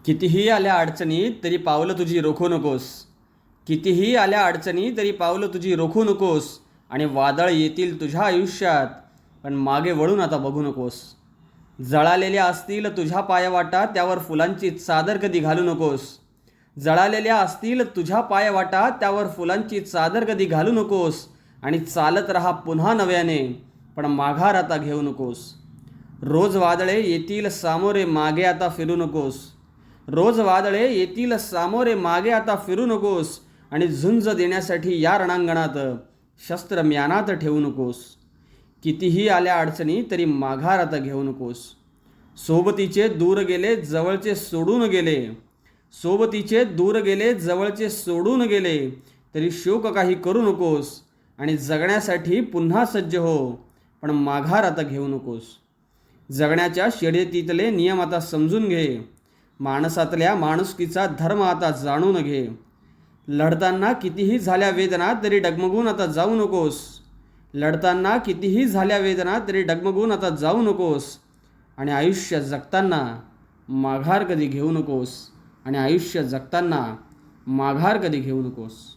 कितीही आल्या अडचणी तरी पावलं तुझी रोखू नकोस. कितीही आल्या अडचणी तरी पावलं तुझी रोखू नकोस. आणि वादळ येतील तुझ्या आयुष्यात, पण मागे वळून आता बघू नकोस. जळालेल्या असतील तुझ्या पायवाटा, त्यावर फुलांची चादर कधी घालू नकोस. जळालेल्या असतील तुझ्या पायवाटा, त्यावर फुलांची चादर कधी घालू नकोस. आणि चालत राहा पुन्हा नव्याने, पण माघार आता घेऊ नकोस. रोज वादळे येतील सामोरे, मागे आता फिरू नकोस. रोज वादळे येतील सामोरे, मागे आता फिरू नकोस. आणि झुंज देण्यासाठी या रणांगणात शस्त्र म्यानात ठेवू नकोस. कितीही आल्या अडचणी तरी माघार आता घेऊ नकोस. सोबतीचे दूर गेले जवळचे सोडून गेले. सोबतीचे दूर गेले जवळचे सोडून गेले, तरी शोक काही करू नकोस. आणि जगण्यासाठी पुन्हा सज्ज हो, पण माघार आता घेऊ नकोस. जगण्याच्या शर्यतीतले नियम आता समजून घे. माणसातल्या माणुसकीचा धर्म आता जाणून घे. लढताना कितीही झाल्या वेदना तरी डगमगून आता जाऊ नकोस. लढताना कितीही झाल्या वेदना तरी डगमगून आता जाऊ नकोस. आणि आयुष्य जगताना माघार कधी घेऊ नकोस. आणि आयुष्य जगताना माघार कधी घेऊ नकोस.